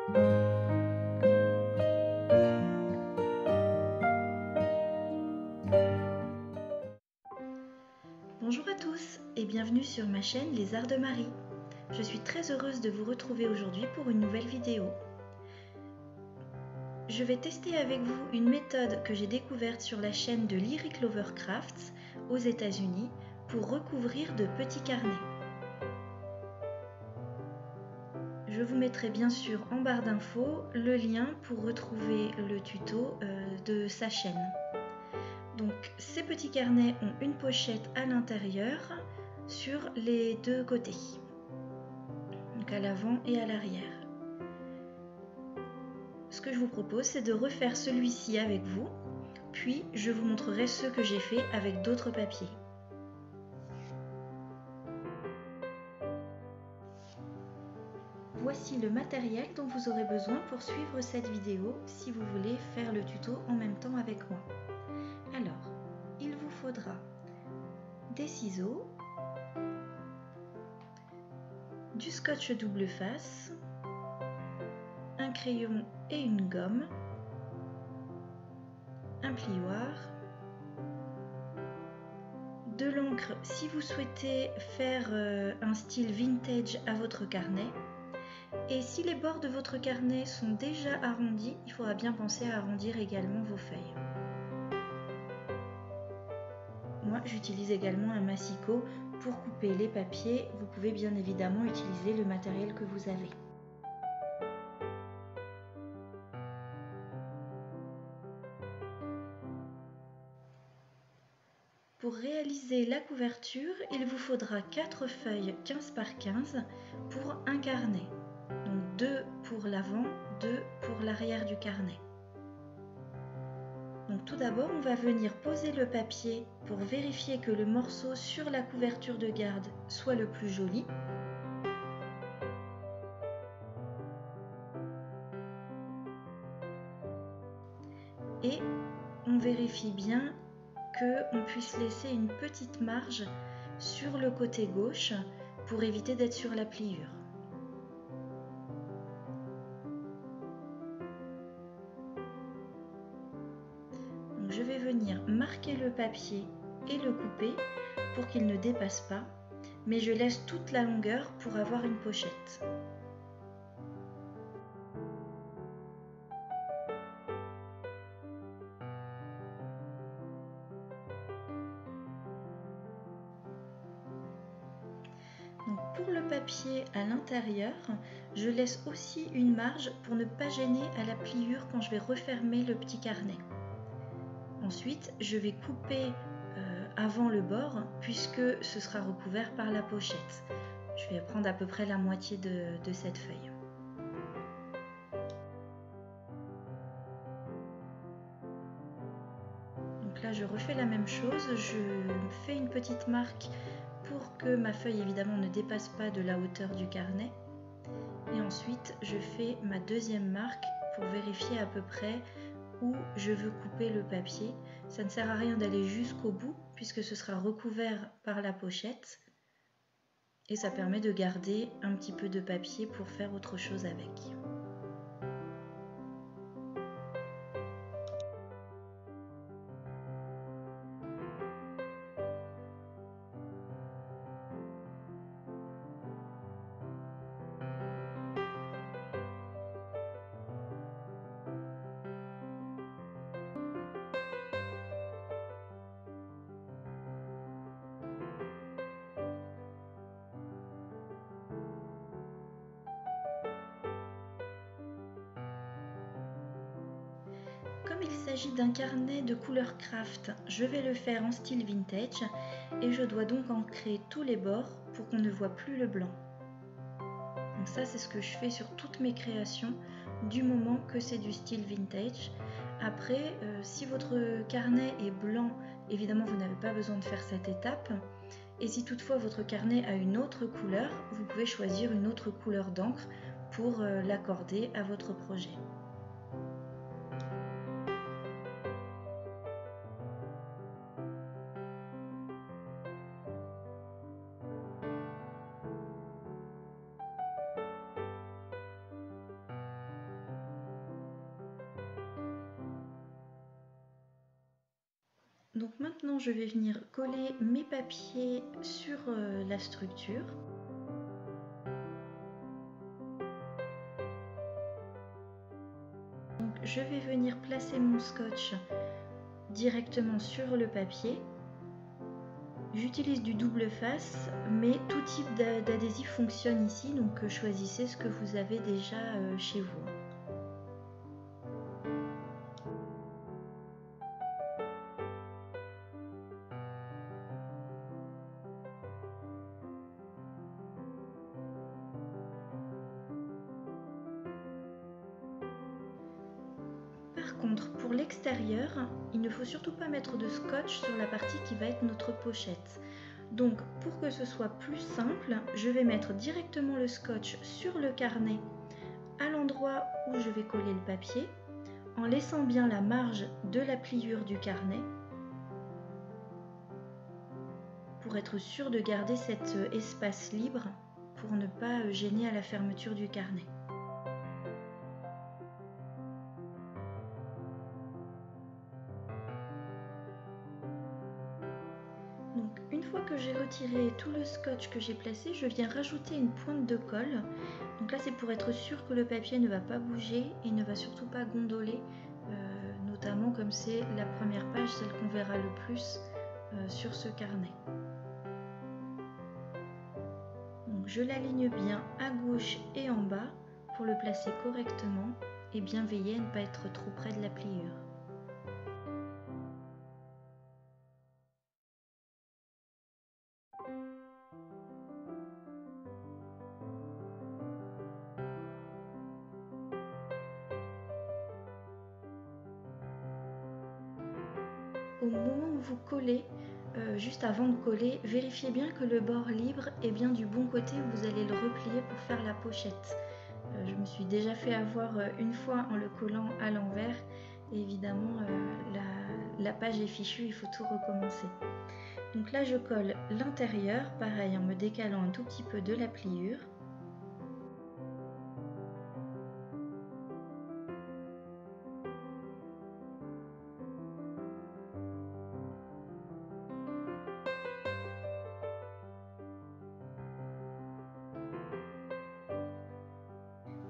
Bonjour à tous et bienvenue sur ma chaîne Les Arts de Marie. Je suis très heureuse de vous retrouver aujourd'hui pour une nouvelle vidéo. Je vais tester avec vous une méthode que j'ai découverte sur la chaîne de Lyric Lover Crafts aux États-Unis pour recouvrir de petits carnets. Je vous mettrai bien sûr en barre d'infos le lien pour retrouver le tuto de sa chaîne. Donc ces petits carnets ont une pochette à l'intérieur sur les deux côtés, donc à l'avant et à l'arrière. Ce que je vous propose, c'est de refaire celui-ci avec vous, puis je vous montrerai ce que j'ai fait avec d'autres papiers. Voici le matériel dont vous aurez besoin pour suivre cette vidéo si vous voulez faire le tuto en même temps avec moi. Alors, il vous faudra des ciseaux, du scotch double face, un crayon et une gomme, un plioir, de l'encre si vous souhaitez faire un style vintage à votre carnet. Et si les bords de votre carnet sont déjà arrondis, il faudra bien penser à arrondir également vos feuilles. Moi, j'utilise également un massicot pour couper les papiers. Vous pouvez bien évidemment utiliser le matériel que vous avez. Pour réaliser la couverture, il vous faudra 4 feuilles 15 par 15 pour un carnet. Donc 2 pour l'avant, 2 pour l'arrière du carnet. Donc tout d'abord, on va venir poser le papier pour vérifier que le morceau sur la couverture de garde soit le plus joli. Et on vérifie bien qu'on puisse laisser une petite marge sur le côté gauche pour éviter d'être sur la pliure. Donc je vais venir marquer le papier et le couper pour qu'il ne dépasse pas, mais je laisse toute la longueur pour avoir une pochette. Donc pour le papier à l'intérieur, je laisse aussi une marge pour ne pas gêner à la pliure quand je vais refermer le petit carnet. Ensuite, je vais couper avant le bord puisque ce sera recouvert par la pochette. Je vais prendre à peu près la moitié de cette feuille. Donc là, je refais la même chose. Je fais une petite marque pour que ma feuille évidemment ne dépasse pas de la hauteur du carnet. Et ensuite, je fais ma deuxième marque pour vérifier à peu près où je veux couper le papier. Ça ne sert à rien d'aller jusqu'au bout puisque ce sera recouvert par la pochette et ça permet de garder un petit peu de papier pour faire autre chose avec. Comme il s'agit d'un carnet de couleur craft, je vais le faire en style vintage et je dois donc ancrer tous les bords pour qu'on ne voit plus le blanc. Donc ça, c'est ce que je fais sur toutes mes créations du moment que c'est du style vintage. Après, si votre carnet est blanc, évidemment vous n'avez pas besoin de faire cette étape. Et si toutefois votre carnet a une autre couleur, vous pouvez choisir une autre couleur d'encre pour l'accorder à votre projet. Donc maintenant je vais venir coller mes papiers sur la structure. Donc je vais venir placer mon scotch directement sur le papier. J'utilise du double face, mais tout type d'adhésif fonctionne ici, donc choisissez ce que vous avez déjà chez vous. Par contre, pour l'extérieur, il ne faut surtout pas mettre de scotch sur la partie qui va être notre pochette. Donc, pour que ce soit plus simple, je vais mettre directement le scotch sur le carnet à l'endroit où je vais coller le papier, en laissant bien la marge de la pliure du carnet pour être sûr de garder cet espace libre pour ne pas gêner à la fermeture du carnet. Donc une fois que j'ai retiré tout le scotch que j'ai placé, je viens rajouter une pointe de colle. Donc là c'est pour être sûr que le papier ne va pas bouger et ne va surtout pas gondoler, notamment comme c'est la première page, celle qu'on verra le plus sur ce carnet. Donc je l'aligne bien à gauche et en bas pour le placer correctement et bien veiller à ne pas être trop près de la pliure. Au moment où vous collez, juste avant de coller, vérifiez bien que le bord libre est bien du bon côté où vous allez le replier pour faire la pochette. Je me suis déjà fait avoir une fois en le collant à l'envers et évidemment la page est fichue, il faut tout recommencer. Donc là je colle l'intérieur, pareil en me décalant un tout petit peu de la pliure.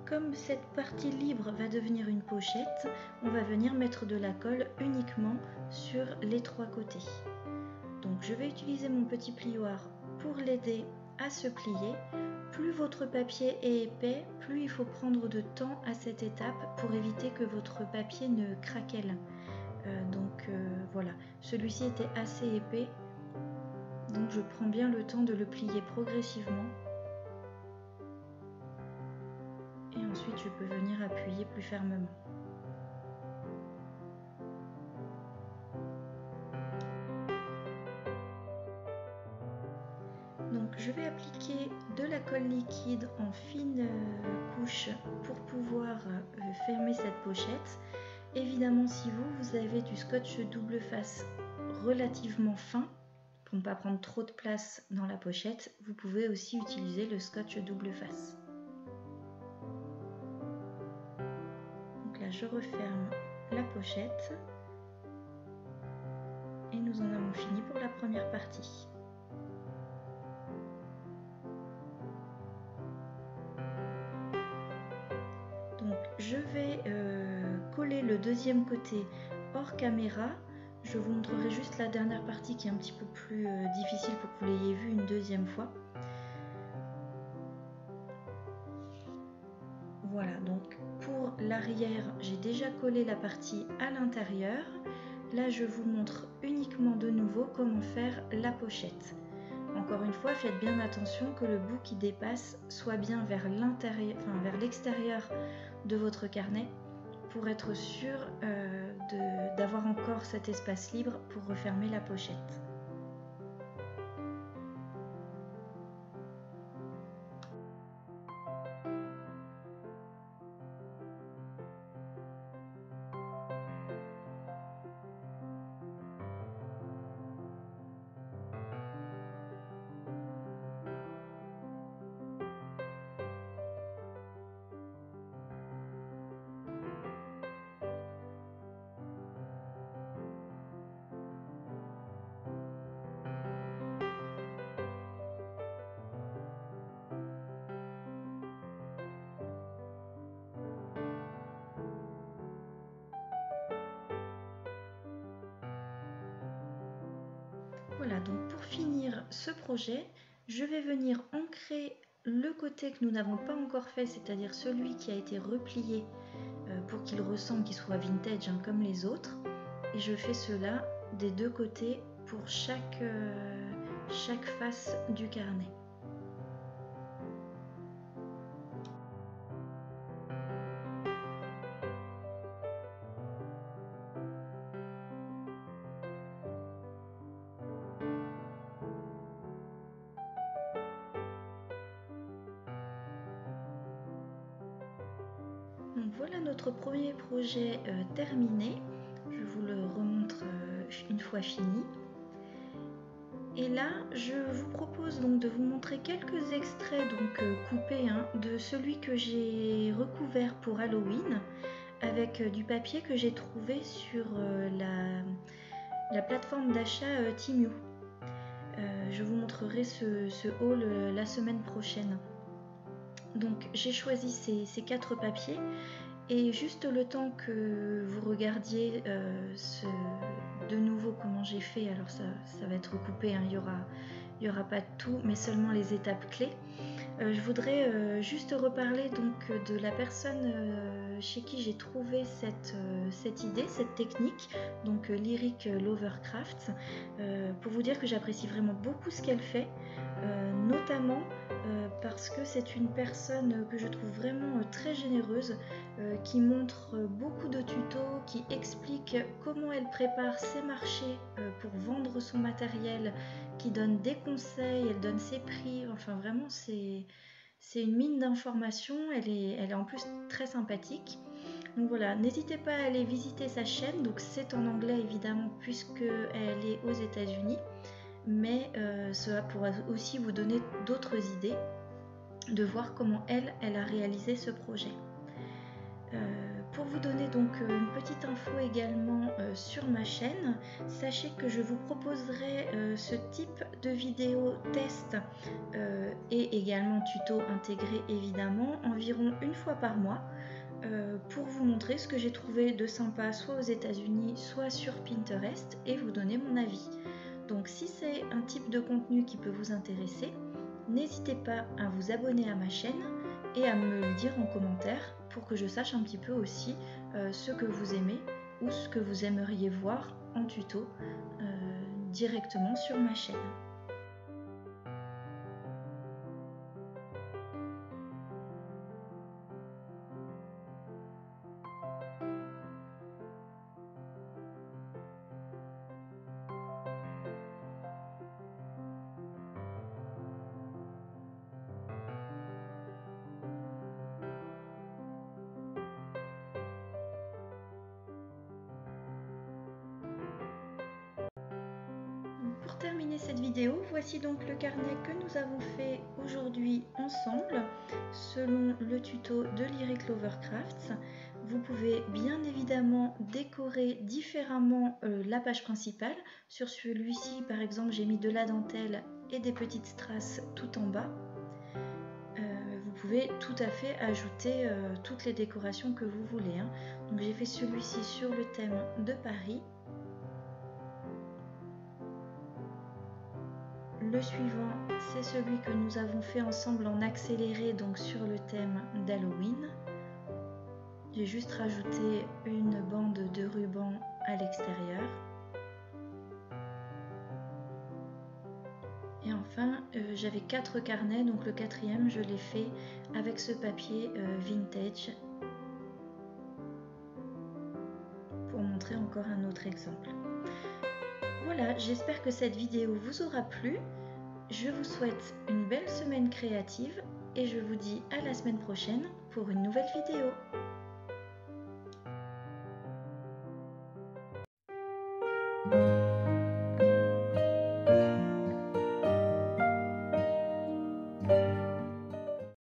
Comme cette partie libre va devenir une pochette, on va venir mettre de la colle uniquement sur les trois côtés. Donc je vais utiliser mon petit plioir pour l'aider à se plier. Plus votre papier est épais, plus il faut prendre de temps à cette étape pour éviter que votre papier ne craquelle. Voilà, celui-ci était assez épais, donc je prends bien le temps de le plier progressivement. Et ensuite je peux venir appuyer plus fermement. Donc je vais appliquer de la colle liquide en fine couche pour pouvoir fermer cette pochette. Évidemment, si vous avez du scotch double face relativement fin, pour ne pas prendre trop de place dans la pochette, vous pouvez aussi utiliser le scotch double face. Donc là, je referme la pochette et nous en avons fini pour la première partie. Donc je vais coller le deuxième côté hors caméra. Je vous montrerai juste la dernière partie qui est un petit peu plus difficile pour que vous l'ayez vue une deuxième fois. Voilà, donc pour l'arrière, j'ai déjà collé la partie à l'intérieur. Là, je vous montre uniquement de nouveau comment faire la pochette. Encore une fois, faites bien attention que le bout qui dépasse soit bien vers l'intérieur, enfin vers l'extérieur de votre carnet pour être sûr d'avoir encore cet espace libre pour refermer la pochette. Voilà, donc pour finir ce projet, je vais venir ancrer le côté que nous n'avons pas encore fait, c'est-à-dire celui qui a été replié pour qu'il ressemble, qu'il soit vintage hein, comme les autres. Et je fais cela des deux côtés pour chaque face du carnet. Donc voilà notre premier projet terminé. Je vous le remontre une fois fini. Et là, je vous propose donc de vous montrer quelques extraits coupés hein, de celui que j'ai recouvert pour Halloween avec du papier que j'ai trouvé sur la plateforme d'achat Temu. Je vous montrerai ce haul la semaine prochaine. Donc j'ai choisi ces 4 papiers et juste le temps que vous regardiez de nouveau comment j'ai fait, alors ça va être coupé, hein, il y aura pas tout mais seulement les étapes clés. Je voudrais juste reparler donc de la personne chez qui j'ai trouvé cette idée, cette technique, donc Lyric Lovercraft, pour vous dire que j'apprécie vraiment beaucoup ce qu'elle fait, notamment parce que c'est une personne que je trouve vraiment très généreuse, qui montre beaucoup de tutos, qui explique comment elle prépare ses marchés pour vendre son matériel, qui donne des conseils, elle donne ses prix, enfin vraiment c'est une mine d'informations, elle est en plus très sympathique. Donc voilà, n'hésitez pas à aller visiter sa chaîne, donc c'est en anglais évidemment puisqu'elle est aux États-Unis, mais cela pourra aussi vous donner d'autres idées de voir comment elle a réalisé ce projet. Pour vous donner donc une petite info également sur ma chaîne, sachez que je vous proposerai ce type de vidéo test et également tuto intégré évidemment environ une fois par mois pour vous montrer ce que j'ai trouvé de sympa soit aux États-Unis soit sur Pinterest et vous donner mon avis. Donc si c'est un type de contenu qui peut vous intéresser, n'hésitez pas à vous abonner à ma chaîne et à me le dire en commentaire pour que je sache un petit peu aussi ce que vous aimez ou ce que vous aimeriez voir en tuto directement sur ma chaîne. Pour terminer cette vidéo, voici donc le carnet que nous avons fait aujourd'hui ensemble selon le tuto de Lyric Lovercraft. Vous pouvez bien évidemment décorer différemment la page principale. Sur celui-ci par exemple j'ai mis de la dentelle et des petites strass tout en bas. Vous pouvez tout à fait ajouter toutes les décorations que vous voulez. Hein. Donc j'ai fait celui-ci sur le thème de Paris. Le suivant, c'est celui que nous avons fait ensemble en accéléré, donc sur le thème d'Halloween. J'ai juste rajouté une bande de ruban à l'extérieur. Et enfin, j'avais 4 carnets, donc le 4e, je l'ai fait avec ce papier vintage pour montrer encore un autre exemple. Voilà, j'espère que cette vidéo vous aura plu. Je vous souhaite une belle semaine créative et je vous dis à la semaine prochaine pour une nouvelle vidéo.